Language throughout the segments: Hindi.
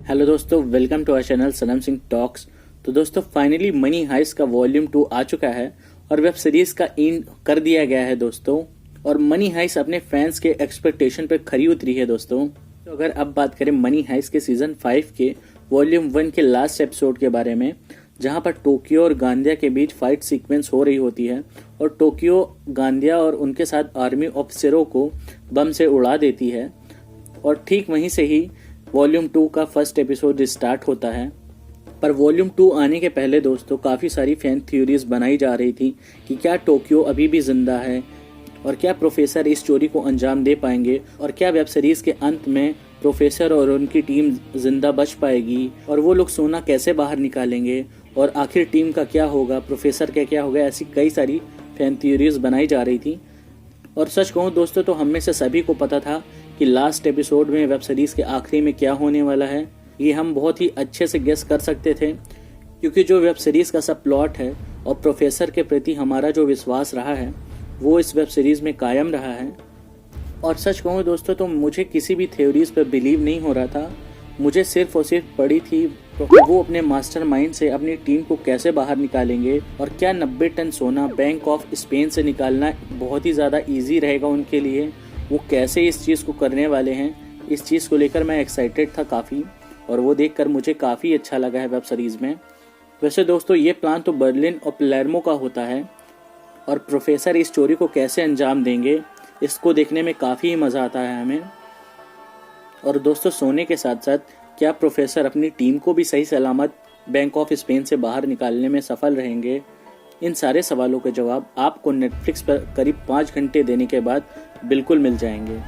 हेलो दोस्तों, welcome to our channel Sanam Singh talks. तो दोस्तों फाइनली मनी हाइस्ट का वॉल्यूम 2 आ चुका है और वेब सीरीज का एंड कर दिया गया है दोस्तों। और मनी हाइस्ट अपने फैंस के एक्सपेक्टेशन पर खरी उतरी है दोस्तों। तो अगर अब बात करें मनी हाइस्ट के सीजन 5 के वॉल्यूम 1 के लास्ट एपिसोड के बारे में, जहां पर टोक्यो और गांधिया के बीच फाइट सीक्वेंस हो रही होती है और टोक्यो गांधिया और उनके साथ आर्मी ऑफिसरों को बम से उड़ा देती है, और ठीक वहीं से ही वॉल्यूम 2 का फर्स्ट एपिसोड स्टार्ट होता है। पर वॉल्यूम 2 आने के पहले दोस्तों काफ़ी सारी फैन थ्योरीज बनाई जा रही थी कि क्या टोक्यो अभी भी जिंदा है और क्या प्रोफेसर इस चोरी को अंजाम दे पाएंगे, और क्या वेब सीरीज के अंत में प्रोफेसर और उनकी टीम जिंदा बच पाएगी, और वो लोग सोना कैसे बाहर निकालेंगे, और आखिर टीम का क्या होगा, प्रोफेसर का क्या होगा। ऐसी कई सारी फैन थ्योरीज बनाई जा रही थी। और सच कहूँ दोस्तों तो हम में से सभी को पता था कि लास्ट एपिसोड में वेब सीरीज के आखिरी में क्या होने वाला है। ये हम बहुत ही अच्छे से गेस कर सकते थे, क्योंकि जो वेब सीरीज का सब प्लॉट है और प्रोफेसर के प्रति हमारा जो विश्वास रहा है वो इस वेब सीरीज में कायम रहा है। और सच कहूँ दोस्तों तो मुझे किसी भी थ्योरीज पर बिलीव नहीं हो रहा था। मुझे सिर्फ और सिर्फ पड़ी थी वो अपने मास्टरमाइंड से अपनी टीम को कैसे बाहर निकालेंगे, और क्या 90 टन सोना बैंक ऑफ स्पेन से निकालना बहुत ही ज़्यादा इजी रहेगा उनके लिए, वो कैसे इस चीज़ को करने वाले हैं। इस चीज़ को लेकर मैं एक्साइटेड था काफ़ी, और वो देखकर मुझे काफ़ी अच्छा लगा है वेब सीरीज़ में। वैसे दोस्तों ये प्लान तो बर्लिन और पलेर्मो का होता है, और प्रोफेसर इस चोरी को कैसे अंजाम देंगे इसको देखने में काफ़ी मज़ा आता है हमें। और दोस्तों सोने के साथ साथ क्या प्रोफेसर अपनी टीम को भी सही सलामत बैंक ऑफ स्पेन से बाहर निकालने में सफल रहेंगे, इन सारे सवालों के जवाब आपको नेटफ्लिक्स पर करीब 5 घंटे देने के बाद बिल्कुल मिल जाएंगे।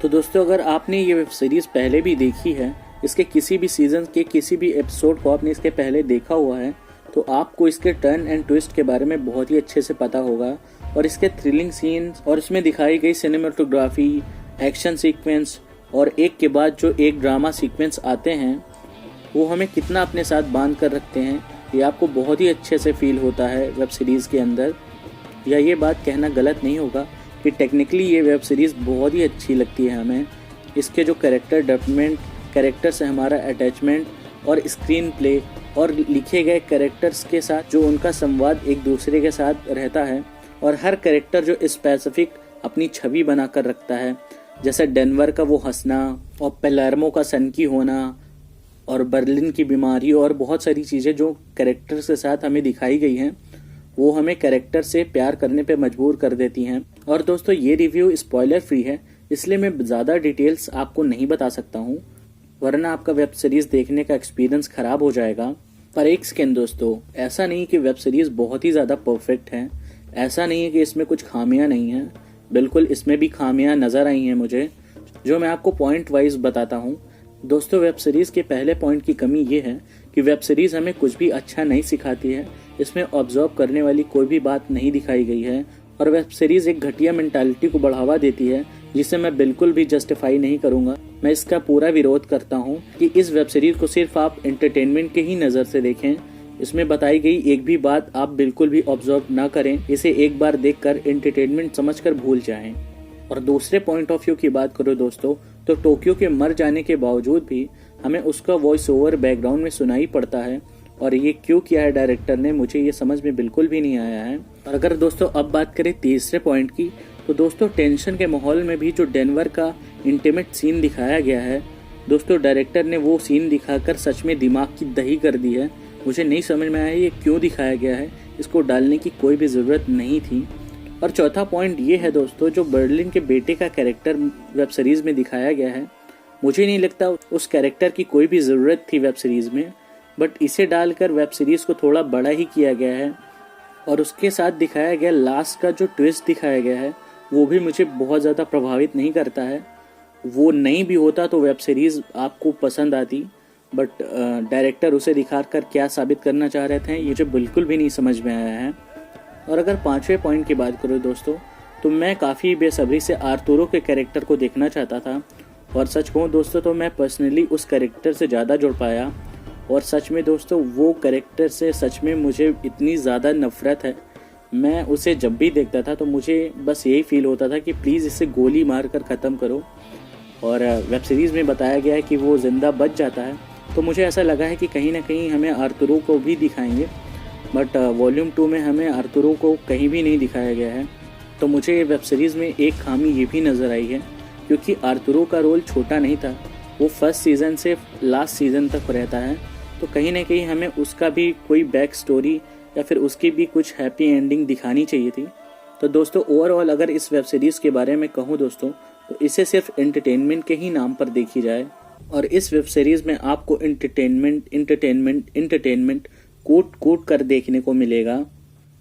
तो दोस्तों अगर आपने ये वेब सीरीज़ पहले भी देखी है, इसके किसी भी सीजन के किसी भी एपिसोड को आपने इसके पहले देखा हुआ है, तो आपको इसके टर्न एंड ट्विस्ट के बारे में बहुत ही अच्छे से पता होगा, और इसके थ्रिलिंग सीन्स और इसमें दिखाई गई सिनेमेटोग्राफी, एक्शन सीक्वेंस और एक के बाद जो एक ड्रामा सीक्वेंस आते हैं वो हमें कितना अपने साथ बांध कर रखते हैं, ये आपको बहुत ही अच्छे से फील होता है वेब सीरीज़ के अंदर। या ये बात कहना गलत नहीं होगा कि टेक्निकली ये वेब सीरीज़ बहुत ही अच्छी लगती है हमें। इसके जो कैरेक्टर डेवलपमेंट, कैरेक्टर से हमारा अटैचमेंट और स्क्रीन प्ले और लिखे गए कैरेक्टर्स के साथ जो उनका संवाद एक दूसरे के साथ रहता है, और हर कैरेक्टर जो स्पेसिफिक अपनी छवि बना कर रखता है, जैसे डेनवर का वो हंसना और पेलर्मो का सनकी होना और बर्लिन की बीमारी, और बहुत सारी चीज़ें जो कैरेक्टर्स के साथ हमें दिखाई गई हैं वो हमें कैरेक्टर से प्यार करने पे मजबूर कर देती हैं। और दोस्तों ये रिव्यू स्पॉइलर फ्री है, इसलिए मैं ज़्यादा डिटेल्स आपको नहीं बता सकता हूँ, वरना आपका वेब सीरीज़ देखने का एक्सपीरियंस ख़राब हो जाएगा। पर एक सेकेंड दोस्तों, ऐसा नहीं कि वेब सीरीज़ बहुत ही ज़्यादा परफेक्ट है, ऐसा नहीं है कि इसमें कुछ खामियां नहीं हैं। बिल्कुल इसमें भी खामियां नज़र आई हैं मुझे, जो मैं आपको पॉइंट वाइज बताता हूँ। दोस्तों वेब सीरीज़ के पहले पॉइंट की कमी ये है कि वेब सीरीज़ हमें कुछ भी अच्छा नहीं सिखाती है। इसमें ऑब्जर्व करने वाली कोई भी बात नहीं दिखाई गई है, और वेब सीरीज़ एक घटिया मेंटालिटी को बढ़ावा देती है, जिसे मैं बिल्कुल भी जस्टिफाई नहीं करूँगा। मैं इसका पूरा विरोध करता हूँ कि इस वेब सीरीज़ को सिर्फ आप एंटरटेनमेंट के ही नज़र से देखें। इसमें बताई गई एक भी बात आप बिल्कुल भी ऑब्जर्व ना करें, इसे एक बार देखकर एंटरटेनमेंट समझकर भूल जाएं। और दूसरे पॉइंट ऑफ व्यू की बात करो दोस्तों, तो टोक्यो के मर जाने के बावजूद भी हमें उसका वॉइस ओवर बैकग्राउंड में सुनाई पड़ता है, और ये क्यों किया है डायरेक्टर ने, मुझे ये समझ में बिल्कुल भी नहीं आया है। और अगर दोस्तों अब बात करें तीसरे पॉइंट की, तो दोस्तों टेंशन के माहौल में भी जो डेनवर का इंटीमेट सीन दिखाया गया है दोस्तों, डायरेक्टर ने वो सीन दिखाकर सच में दिमाग की दही कर दी है। मुझे नहीं समझ में आया ये क्यों दिखाया गया है, इसको डालने की कोई भी ज़रूरत नहीं थी। और चौथा पॉइंट ये है दोस्तों, जो बर्लिन के बेटे का कैरेक्टर वेब सीरीज़ में दिखाया गया है, मुझे नहीं लगता उस कैरेक्टर की कोई भी ज़रूरत थी वेब सीरीज़ में, बट इसे डालकर वेब सीरीज़ को थोड़ा बड़ा ही किया गया है। और उसके साथ दिखाया गया लास्ट का जो ट्विस्ट दिखाया गया है वो भी मुझे बहुत ज़्यादा प्रभावित नहीं करता है। वो नहीं भी होता तो वेब सीरीज़ आपको पसंद आती, बट डायरेक्टर उसे दिखाकर क्या साबित करना चाह रहे थे ये मुझे बिल्कुल भी नहीं समझ में आया है। और अगर पांचवें पॉइंट की बात करूँ दोस्तों, तो मैं काफ़ी बेसब्री से आर्तुरो के कैरेक्टर को देखना चाहता था, और सच कहूँ दोस्तों तो मैं पर्सनली उस कैरेक्टर से ज़्यादा जुड़ पाया। और सच में दोस्तों वो कैरेक्टर से सच में मुझे इतनी ज़्यादा नफ़रत है, मैं उसे जब भी देखता था तो मुझे बस यही फील होता था कि प्लीज़ इसे गोली मार कर ख़त्म करो। और वेब सीरीज़ में बताया गया है कि वो ज़िंदा बच जाता है, तो मुझे ऐसा लगा है कि कहीं ना कहीं हमें आर्थुरो को भी दिखाएंगे, बट वॉल्यूम 2 में हमें आर्थुरो को कहीं भी नहीं दिखाया गया है। तो मुझे ये वेब सीरीज़ में एक खामी ये भी नज़र आई है, क्योंकि आर्थुरो का रोल छोटा नहीं था, वो फर्स्ट सीज़न से लास्ट सीज़न तक रहता है। तो कहीं ना कहीं हमें उसका भी कोई बैक स्टोरी या फिर उसकी भी कुछ हैप्पी एंडिंग दिखानी चाहिए थी। तो दोस्तों ओवरऑल अगर इस वेब सीरीज़ के बारे में कहूँ दोस्तों, तो इसे सिर्फ एंटरटेनमेंट के ही नाम पर देखी जाए, और इस वेब सीरीज़ में आपको एंटरटेनमेंट कोट कर देखने को मिलेगा,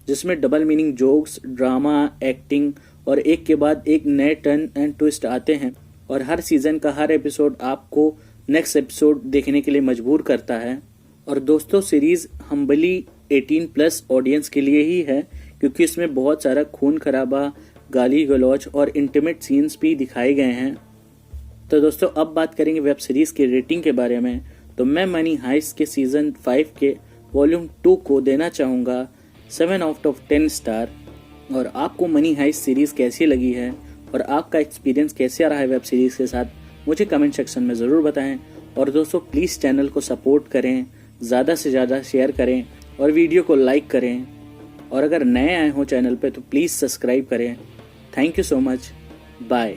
जिसमें double meaning jokes, drama, acting और एक के बाद एक नए टर्न एंड ट्विस्ट आते हैं, और हर सीज़न का हर एपिसोड आपको नेक्स्ट एपिसोड देखने के लिए मजबूर करता है। और दोस्तों सीरीज़ हम्बली 18+ ऑडियंस के लिए ही है, क्योंकि इसमें बहुत सारा खून खराबा, गाली गलौज और इंटीमेट सीन्स भी दिखाए गए हैं। तो दोस्तों अब बात करेंगे वेब सीरीज़ की रेटिंग के बारे में। तो मैं मनी हाइस्ट के सीज़न 5 के वॉल्यूम 2 को देना चाहूँगा 7/10 स्टार। और आपको मनी हाइस्ट सीरीज़ कैसी लगी है और आपका एक्सपीरियंस कैसे रहा है वेब सीरीज़ के साथ, मुझे कमेंट सेक्शन में ज़रूर बताएं। और दोस्तों प्लीज़ चैनल को सपोर्ट करें, ज़्यादा से ज़्यादा शेयर करें और वीडियो को लाइक करें, और अगर नए आए हो चैनल पे तो प्लीज़ सब्सक्राइब करें। Thank you so much, bye.